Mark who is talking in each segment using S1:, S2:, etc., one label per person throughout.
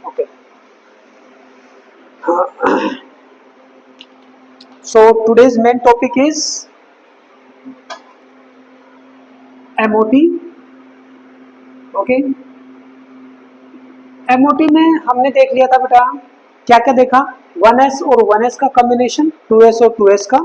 S1: Okay. So today's main topic is MOT. Okay. MOT में हमने देख लिया था बेटा, क्या क्या देखा, 1s और 1s का कॉम्बिनेशन, 2s और 2s का,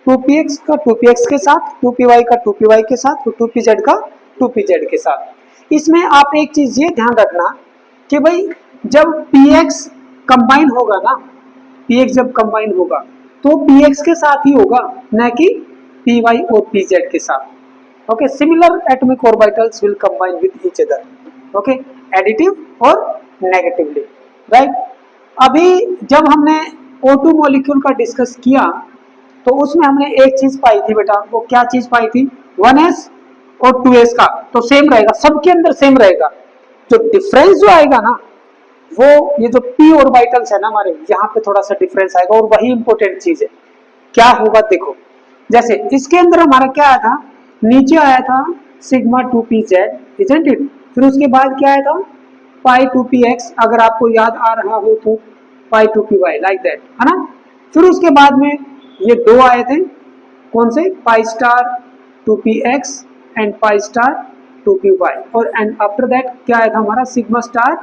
S1: 2px का 2px के साथ, 2py का 2py के साथ, 2pz का 2pz के साथ। इसमें आप एक चीज ये ध्यान रखना कि भाई जब px कंबाइन होगा ना, px जब कंबाइन होगा तो px के साथ ही होगा, न कि py और pz के साथ। Okay, similar atomic orbitals will combine with each other. Okay, additive और नेगेटिवली, राइट। अभी जब हमने O2 मॉलिक्यूल का डिस्कस किया तो उसमें हमने एक चीज पाई थी बेटा, वो क्या चीज पाई थी, 1s और 2s का तो सेम रहेगा, सबके अंदर सेम रहेगा। जो डिफरेंस जो आएगा ना, वो ये जो p ऑर्बिटल्स है ना हमारे, यहाँ पे थोड़ा सा डिफरेंस आएगा, और वही इंपॉर्टेंट चीज है। क्या होगा देखो, जैसे इसके अंदर हमारा क्या आया था, नीचे आया था सिग्मा 2pz, इजंट इट। फिर उसके बाद क्या आया था, पाई 2px, अगर आपको याद आ रहा हो तो पाई 2py, लाइक दैट, है ना। फिर उसके बाद में ये दो आए थे, कौन से, pi star 2px and pi star 2py, और एंड आफ्टर दैट क्या आया था हमारा, सिग्मा स्टार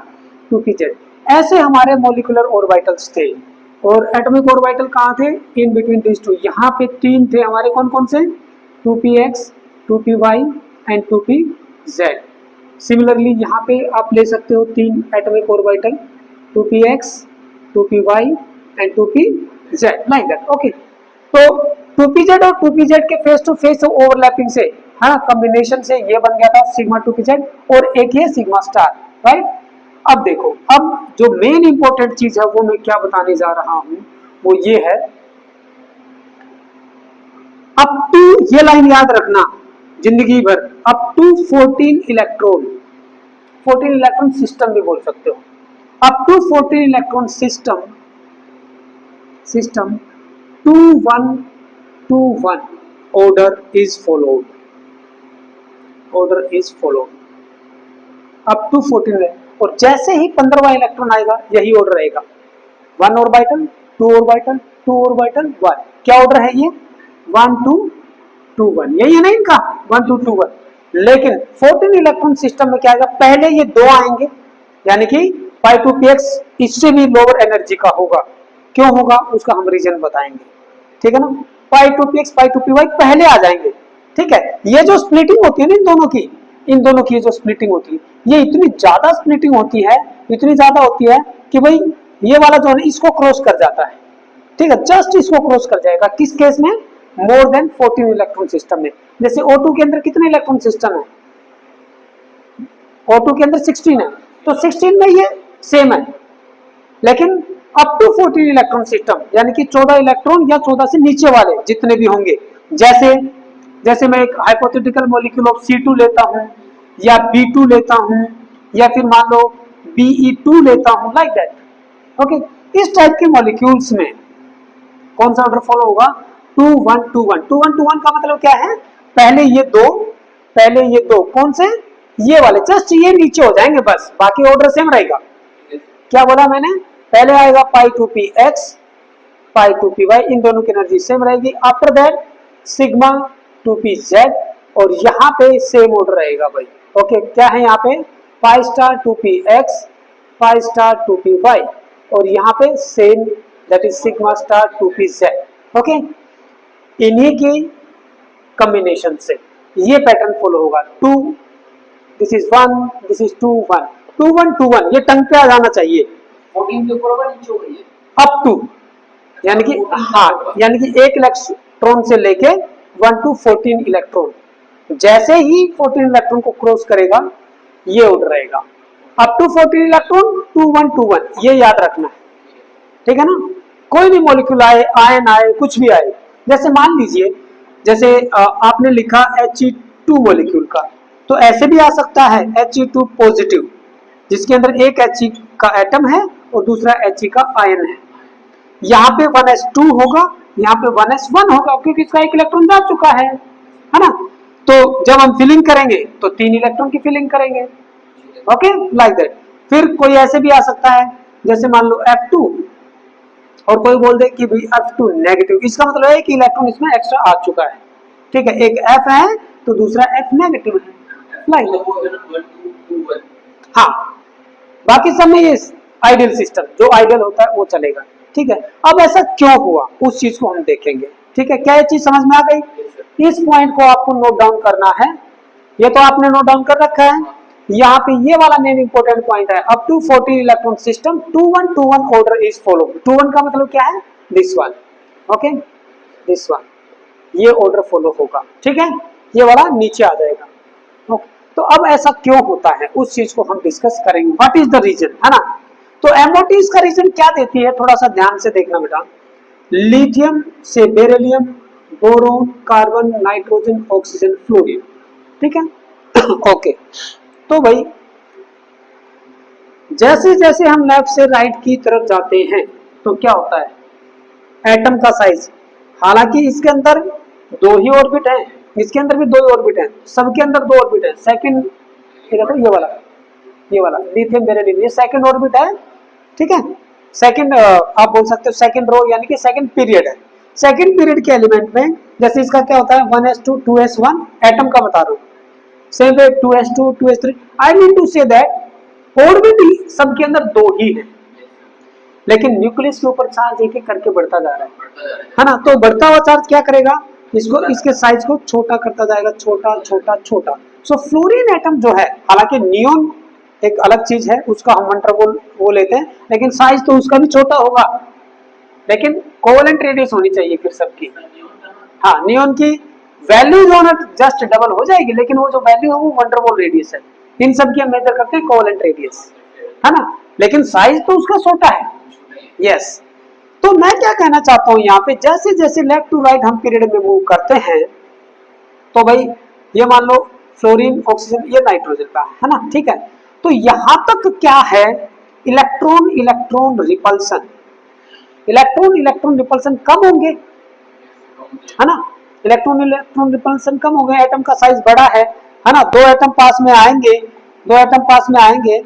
S1: 2pz। ऐसे हमारे मॉलिक्यूलर ऑर्बिटल्स थे। और एटॉमिक ऑर्बिटल कहाँ थे, इन बिटवीन दिस टू, यहाँ पे तीन थे हमारे, कौन कौन से, 2px 2py and 2pz। Similarly यहाँ पे आप ले सकते हो तीन atomic orbital, 2px 2py and 2pz, like that. Okay, तो 2pz और 2pz के फेस टू फेस ओवरलैपिंग से, हाँ, कॉम्बिनेशन से ये बन गया था सिग्मा 2pz, और एक ये सिग्मा स्टार, राइट। अब देखो, अब जो मेन इंपॉर्टेंट चीज है वो मैं क्या बताने जा रहा हूं, वो ये है, अप टू, ये लाइन याद रखना जिंदगी भर, up to 14 electron, 14 electron system भी बोल सकते हो, up to 14 electron system, system 2121 order is followed, order is followed up to 14 है। और जैसे ही 15वां इलेक्ट्रॉन आएगा यही ऑर्डर रहेगा, 1 ऑर्बिटल 2 ऑर्बिटल 2 ऑर्बिटल 1, क्या ऑर्डर है ये, 1 2 2 1, यही है ना इनका, 1 2 2 1। लेकिन 14 इलेक्ट्रॉन सिस्टम में क्या आएगा, पहले ये दो आएंगे, यानी कि पाई 2px इससे भी लोअर एनर्जी का होगा, क्यों होगा उसका हम रीजन बताएंगे, ठीक है ना। पाई 2px पाई 2py पहले आ जाएंगे, ठीक है। ये जो स्प्लिटिंग होती है ना इन दोनों की जो स्प्लिटिंग होती है, ये इतनी ज्यादा स्प्लिटिंग होती है, इतनी ज्यादा होती है कि भाई ये वाला जो है इसको क्रॉस कर जाता है, ठीक है, जस्ट इसको क्रॉस कर जाएगा, किस केस में, मोर देन 14 इलेक्ट्रॉन सिस्टम में। जैसे O2 के अंदर कितने इलेक्ट्रॉन सिस्टम है, O2 के अंदर 16 है, तो 16 में ये सेम है, लेकिन अप टू 14 इलेक्ट्रॉन सिस्टम, यानी कि 14 इलेक्ट्रॉन या 14 से नीचे वाले जितने भी होंगे, जैसे मैं एक हाइपोथेटिकल मॉलिक्यूल ऑफ C2 लेता हूं, या B2 लेता हूं, या फिर मान लो Be2 लेता हूं, लाइक दैट। ओके, इस टाइप के मॉलिक्यूल्स में कौन सा ऑर्डर फॉलो होगा, 2 1 2 1। 2 1 2 1 का मतलब क्या है, पहले ये दो कौन से, ये वाले, जस्ट ये नीचे हो जाएंगे बस, बाकी ऑर्डर सेम रहेगा। क्या बोला मैंने, पहले आएगा पाई 2px पाई 2py, इन दोनों की एनर्जी सेम रहेगी। आफ्टर दैट सिग्मा 2pz, और यहाँ पे सेम ऑर्डर रहेगा भाई। ओके, क्या है यहाँ पे, pi star 2px pi star 2py, और यहाँ पे same, that is sigma star 2pz। Okay, इन्हीं की कॉम्बिनेशन से ये पैटर्न फॉलो होगा, 2 दिस इज 1 दिस इज 2 1 2 1 2 1, ये टंग पे आ जाना चाहिए,
S2: 14 के ऊपर नीचे हो गई है,
S1: अप टू, यानी कि हाँ, यानी कि एक इलेक्ट्रॉन से लेके 1 to 14 इलेक्ट्रॉन, जैसे ही 14 इलेक्ट्रॉन को क्रॉस करेगा ये ऑर्डर रहेगा, अप टू 14 इलेक्ट्रॉन 2 1 2 1, ये याद रखना है, ठीक है ना। कोई भी मॉलिक्यूल आए, आयन आए, कुछ भी आए, जैसे मान लीजिए, जैसे आपने लिखा He2 मॉलिक्यूल का, तो ऐसे भी आ सकता है He2 पॉजिटिव, जिसके अंदर एक He का एटम है और दूसरा He का आयन है, यहाँ पे 1s2 होगा, यहाँ पे 1s1 होगा, क्योंकि इसका एक इलेक्ट्रॉन जा चुका है ना। तो जब हम फिलिंग करेंगे तो 3 इलेक्ट्रॉन की फिलिंग करेंगे, ओके, लाइक दैट। फिर कोई ऐसे भी आ सकता है, जैसे मान लो F2 और कोई बोल दे कि भाई F2 नेगेटिव, इसका मतलब है कि इलेक्ट्रॉन इसमें एक्स्ट्रा आ चुका है। ठीक है, एक F है तो दूसरा F नेगेटिव है, हाँ, बाकी सब में ये आइडियल सिस्टम, जो आइडियल होता है वो चलेगा। ठीक है, अब ऐसा क्यों हुआ उस चीज को हम देखेंगे। ठीक है, क्या ये चीज समझ में आ गई? इस पॉइंट को आपको नोट डाउन करना है, ये तो आपने नोट डाउन कर रखा है। यहाँ पे ये वाला मेन इंपॉर्टेंट पॉइंट है, up to 14 electron system 2-1-2-1 order is follow. 2-1 का मतलब क्या है? This one, okay, this one, ये ऑर्डर फॉलो होगा। ठीक है, ये वाला नीचे आ जाएगा। ओके, तो अब ऐसा क्यों होता है उस चीज को हम डिस्कस करेंगे, व्हाट इज द रीजन, है ना। तो एमओटी इसका रीजन क्या देती है, थोड़ा सा ध्यान से देखना बेटा। लिथियम से beryllium, boron, carbon, nitrogen, oxygen, fluorine. ठीक है ओके, तो भाई जैसे जैसे हम लेफ्ट से राइट की तरफ जाते हैं तो क्या होता है, एटम का साइज, हालांकि इसके अंदर दो ही ऑर्बिट है, इसके अंदर भी दो ही ऑर्बिट है, सबके अंदर दो ऑर्बिट है। सेकंड ये वाला लिथियम बेरिलियम, ये सेकंड ऑर्बिट है। ठीक है, सेकंड आप बोल सकते हो सेकंड रो, यानी कि सेकंड पीरियड है। सेकंड पीरियड के एलिमेंट में जैसे इसका क्या होता है 1s2 2s1, एटम का बता रहा हूँ, same way 2s2 2s3, I mean to say that orbit सबके अंदर दो ही है, लेकिन न्यूक्लियस के ऊपर चार्ज एक एक करके बढ़ता जा रहा है ना। तो बढ़ता हुआ चार्ज क्या करेगा, इसको, इसके साइज को छोटा करता जाएगा, छोटा छोटा छोटा। सो फ्लोरीन एटम जो है, हालांकि नियोन एक अलग चीज है, उसका हम वंडरबॉल वो लेते हैं, लेकिन साइज तो उसका भी छोटा होगा, लेकिन कोवेलेंट रेडियस होनी चाहिए फिर सबकी। हाँ, नियोन की वैल्यू जो है जस्ट डबल हो जाएगी, लेकिन वो जो वैल्यू है वो वंडरबॉल रेडियस है। इन सब की हम मेजर करते हैं कोवेलेंट रेडियस, है ना, लेकिन साइज तो उसका छोटा है। यस, तो मैं क्या कहना चाहता हूं यहाँ पे, जैसे जैसे लेफ्ट टू राइट हम पीरियड में मूव करते हैं, तो भाई ये मान लो फ्लोरीन, ऑक्सीजन, ये नाइट्रोजन का है ना। ठीक है, तो यहां तक क्या है, electron electron repulsion, electron electron repulsion कम होंगे, है ना, इलेक्ट्रॉन इलेक्ट्रॉन रिपल्सन कम हो गए, एटम का साइज बड़ा है ना, दो एटम पास में आएंगे, दो एटम पास में आएंगे,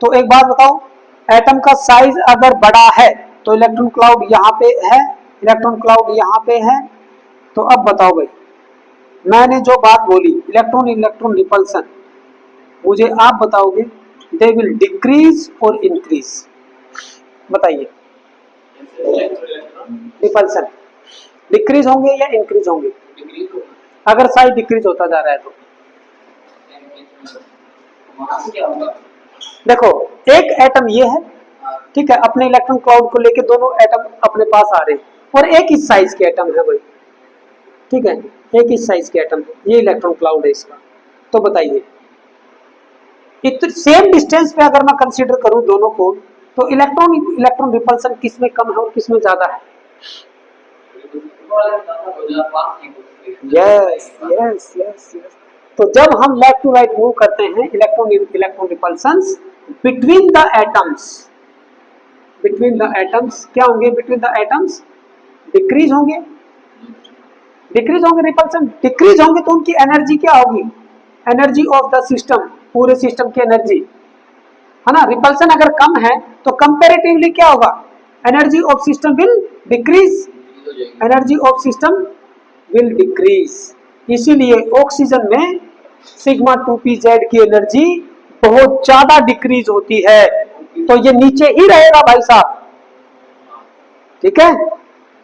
S1: तो एक बात बताओ, एटम का साइज अगर बड़ा है तो इलेक्ट्रॉन क्लाउड यहाँ पे है, इलेक्ट्रॉन क्लाउड यहाँ पे है, तो अब बताओ भाई, मैंने जो बात बोली इलेक्ट्रॉन इलेक्ट्रॉन रिपल्सन, मुझे आप बताओगे दे विल डिक्रीज और इंक्रीज, बताइए, रिपल्सन डिक्रीज होंगे या इंक्रीज होंगे? अगर साइज डिक्रीज होता जा रहा है तो देखो, एक एटम ये है, ठीक है, अपने इलेक्ट्रॉन क्लाउड को लेके दोनों एटम अपने पास आ रहे हैं, और एक ही साइज के एटम है भाई, ठीक है, एक ही साइज के एटम, ये इलेक्ट्रॉन क्लाउड है इसका। तो बताइए, सेम डिस्टेंस पे अगर मैं कंसीडर करूं दोनों को, तो इलेक्ट्रॉन इलेक्ट्रॉन रिपल्सन किस में कम है और किस में ज्यादा है? Yes yes yes yes. तो जब हम लेफ्ट टू राइट मूव करते हैं, electron electron repulsions between the atoms, between the atoms क्या होंगे, बिटवीन द एटम्स डिक्रीज होंगे, डिक्रीज होंगे, रिपल्सन डिक्रीज होंगे, तो उनकी एनर्जी क्या होगी, एनर्जी ऑफ द सिस्टम, पूरे सिस्टम की एनर्जी, है ना। रिपल्सन अगर कम है तो कंपैरेटिवली क्या होगा, energy of system will decrease, energy of system will decrease. इसीलिए ऑक्सीजन में सिग्मा 2pz की एनर्जी बहुत ज्यादा डिक्रीज होती है, तो ये नीचे ही रहेगा भाई साहब, ठीक है,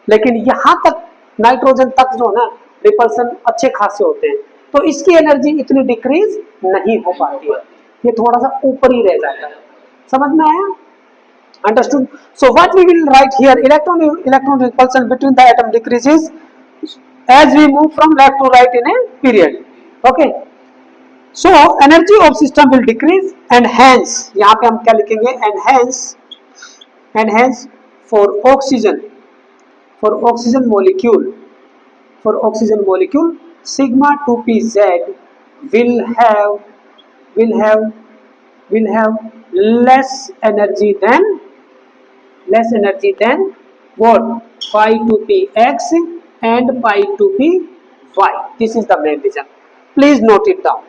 S1: लेकिन यहां तक नाइट्रोजन तक जो ना रिपल्सन अच्छे खासे होते हैं, तो इसकी एनर्जी इतनी डिक्रीज नहीं हो पाती है, ये थोड़ा सा ऊपर ही रह जाता है। समझ में आया? Understood? So what we will write here, electron repulsion between the atom decreases as we move from left to right in a period. Okay, so energy of system will decrease and hence यहाँ पे हम क्या लिखेंगे, and hence for oxygen molecule sigma 2pz will have less energy than what, pi 2px and pi 2py. This is the main reason. Please note it down.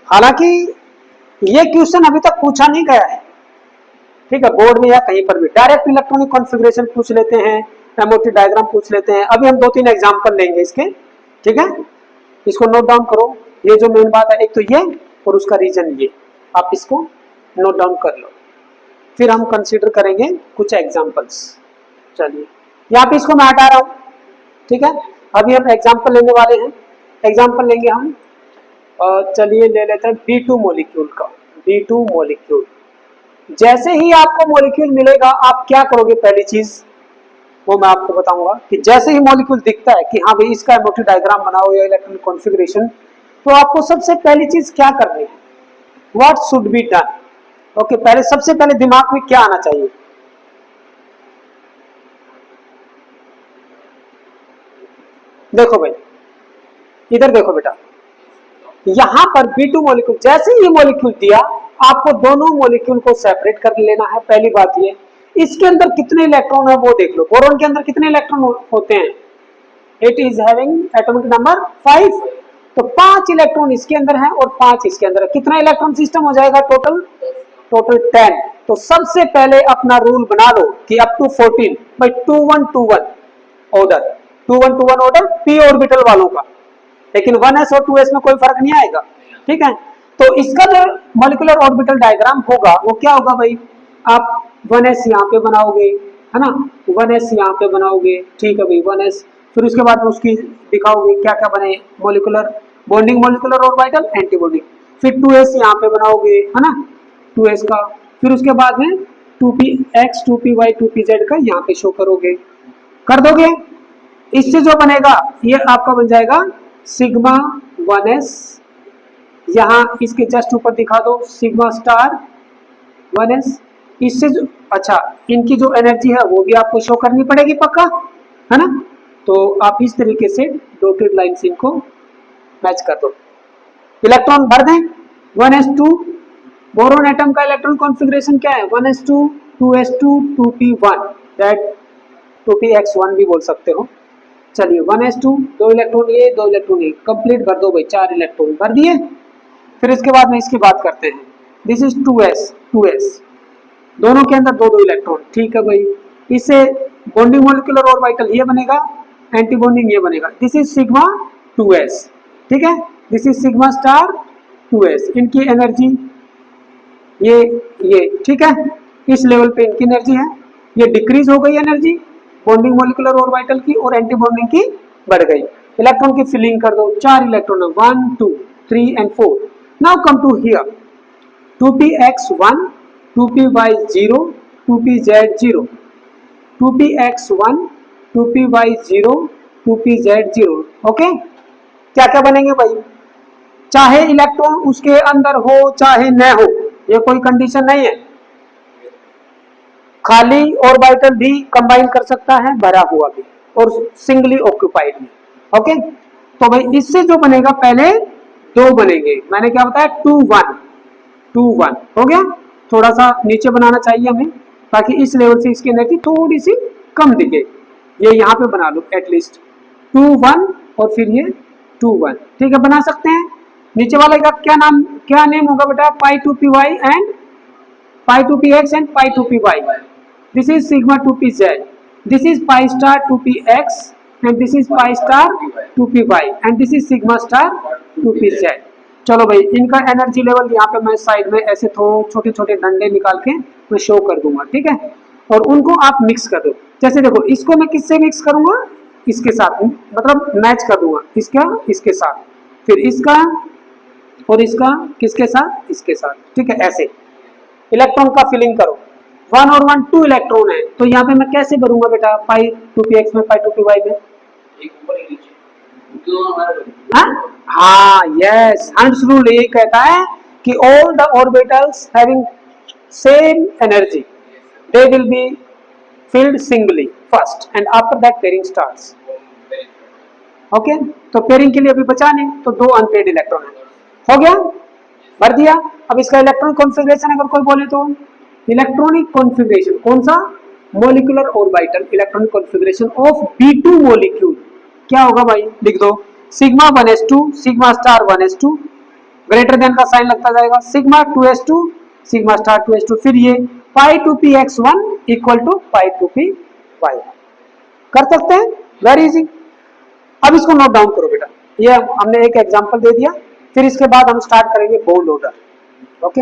S1: हालांकि ये question अभी तक पूछा नहीं गया है, ठीक है, बोर्ड में या कहीं पर भी डायरेक्ट इलेक्ट्रॉनिक कॉन्फ़िगरेशन पूछ लेते हैं, एमओटी डायग्राम पूछ लेते हैं। अभी हम 2-3 एग्जांपल लेंगे इसके, ठीक है, इसको नोट डाउन करो। ये जो मेन बात है, एक तो ये और उसका रीजन ये, आप इसको नोट डाउन कर लो, फिर हम कंसीडर करेंगे कुछ एग्जांपल्स। चलिए यहाँ पे इसको मैं हटा रहा हूँ, ठीक है। अभी हम एग्जांपल लेने वाले हैं, एग्जांपल लेंगे हम, चलिए ले लेते हैं B2 मॉलिक्यूल का। B2 मॉलिक्यूल, जैसे ही आपको मॉलिक्यूल मिलेगा आप क्या करोगे, पहली चीज वो मैं आपको बताऊंगा कि जैसे ही मॉलिक्यूल दिखता है कि हाँ भाई इसका एमओटी डायग्राम बनाओ या इलेक्ट्रॉनिक कॉन्फ़िगरेशन, तो आपको सबसे पहली चीज क्या करनी है, what should be done. Okay, पहले सबसे पहले दिमाग में क्या आना चाहिए, देखो भाई इधर देखो बेटा, यहां पर B2 मॉलिक्यूल, जैसे ही मॉलिक्यूल दिया आपको दोनों मॉलिक्यूल को सेपरेट कर लेना है। पहली बात ये, इसके अंदर कितने इलेक्ट्रॉन है वो देख लो। बोरोन के अंदर कितने इलेक्ट्रॉन होते हैं, it is having atomic number 5, तो 5 इलेक्ट्रॉन इसके अंदर है और 5 इसके अंदर है। कितना इलेक्ट्रॉन सिस्टम हो जाएगा टोटल, टोटल 10। तो सबसे पहले अपना रूल बना लो कि up to 14 by 2-1-2-1 order, 2-1-2-1 order P orbital वालों का, लेकिन 1s और 2s में कोई फर्क नहीं आएगा, ठीक है। तो इसका जो मॉलिक्यूलर ऑर्बिटल डायग्राम होगा वो क्या होगा भाई, आप 1s यहाँ पे बनाओगे, है ना, 1s यहाँ पे बनाओगे, ठीक है भाई 1s, फिर उसके बाद में उसकी दिखाओगे क्या क्या बने, molecular bonding, molecular orbital, anti bonding, फिर 2s यहाँ पे बनाओगे, है ना, 2s का, फिर उसके बाद में 2px 2py 2pz का यहाँ पे शो करोगे, कर दोगे। इससे जो बनेगा ये आपका बन जाएगा सिग्मा 1s, यहाँ इसके जस्ट ऊपर दिखा दो सिग्मा स्टार 1s। इससे जो, अच्छा इनकी जो एनर्जी है वो भी आपको शो करनी पड़ेगी पक्का, है ना। तो आप इस तरीके से डॉटेड लाइन से इनको मैच कर दो, इलेक्ट्रॉन भर दें 1s2। बोरोन एटम का इलेक्ट्रॉन कॉन्फ़िगरेशन क्या है, 1s2 2s2 2p1, that 2px1 भी बोल सकते हो। चलिए 1s2, 2 इलेक्ट्रॉन ये 2 इलेक्ट्रॉन ये, कंप्लीट भर दो भाई, 4 इलेक्ट्रॉन भर दिए। फिर इसके बाद में इसकी बात करते हैं, दिस इज 2s, दोनों के अंदर 2-2 इलेक्ट्रॉन, ठीक है भाई। इससे बॉन्डिंग मॉलिक्यूलर ऑर्बिटल ये बनेगा, एंटी बॉन्डिंग ये बनेगा, दिस इज सिग्मा 2s, ठीक है, this is sigma star 2s। इनकी एनर्जी ये ठीक है, इस लेवल पे इनकी एनर्जी है, ये डिक्रीज हो गई एनर्जी बॉन्डिंग मॉलिक्यूलर ऑर्बिटल की और एंटी बॉन्डिंग की बढ़ गई। इलेक्ट्रॉन की फिलिंग कर दो, 4 इलेक्ट्रॉन है, 1 2 3 and 4। Now come to here, 2px1 2py0 2pz0, 2px1 2py0 2pz0, okay. क्या क्या बनेंगे भाई, चाहे इलेक्ट्रॉन उसके अंदर हो चाहे न हो, ये कोई कंडीशन नहीं है, खाली ऑर्बिटल भी कंबाइन कर सकता है, भरा हुआ भी, और सिंगली ऑक्यूपाइड भी, ओके। तो भाई इससे जो बनेगा, पहले 2 बनेंगे, मैंने क्या बताया 2-1 हो गया। थोड़ा सा नीचे बनाना चाहिए हमें ताकि इस लेवल से इसकी एनर्जी थोड़ी सी कम दिखे, ये यहाँ पे बना लो एटलीस्ट 2-1 और फिर ये 2-1, ठीक है, बना सकते हैं। नीचे वाले का क्या नेम होगा बेटा, पाई 2py and pi 2px and pi 2py, this is sigma 2pz, this is pi star 2px and this is pi star 2py and this is sigma star 2pz। चलो भाई इनका एनर्जी लेवल यहाँ पे मैं side में ऐसे थोड़े छोटे छोटे डंडे निकाल के मैं शो कर दूंगा, ठीक है, और उनको आप मिक्स कर दो। जैसे देखो इसको मैं किससे मिक्स करूंगा, इसके साथ, मतलब मैच कर दूंगा इसका इसके साथ, फिर इसका और इसका किसके साथ, इसके साथ, ठीक है। ऐसे इलेक्ट्रॉन का फिलिंग करो, 1 और 1 2 इलेक्ट्रॉन है, तो यहाँ पे मैं कैसे भरूंगा बेटा, पाई 2px में पाई 2py में, हाँ यस, हंट्स रूल ये कहता है कि all the orbitals having same energy they will be filled singly first and after that pairing starts, okay. तो पेयरिंग के लिए अभी बचा नहीं, तो 2 अनपेयर्ड इलेक्ट्रॉन है, हो गया, भर दिया। अब इसका इलेक्ट्रॉनिक कॉन्फ़िगरेशन अगर कोई बोले तो इलेक्ट्रॉनिक कॉन्फ़िगरेशन कौन सा, molecular orbital electronic configuration of B2 molecule क्या होगा भाई, लिख दो sigma 1s2 sigma star 1s2 greater than का साइन लगता जाएगा, sigma 2s2 sigma star 2s2, फिर ये पाई 2px1 equal to pi 2py कर सकते हैं, वेरी इजी। अब इसको नोट डाउन करो बेटा, ये हमने एक एग्जांपल दे दिया, फिर इसके बाद हम स्टार्ट करेंगे बोल्ड ऑर्डर। ओके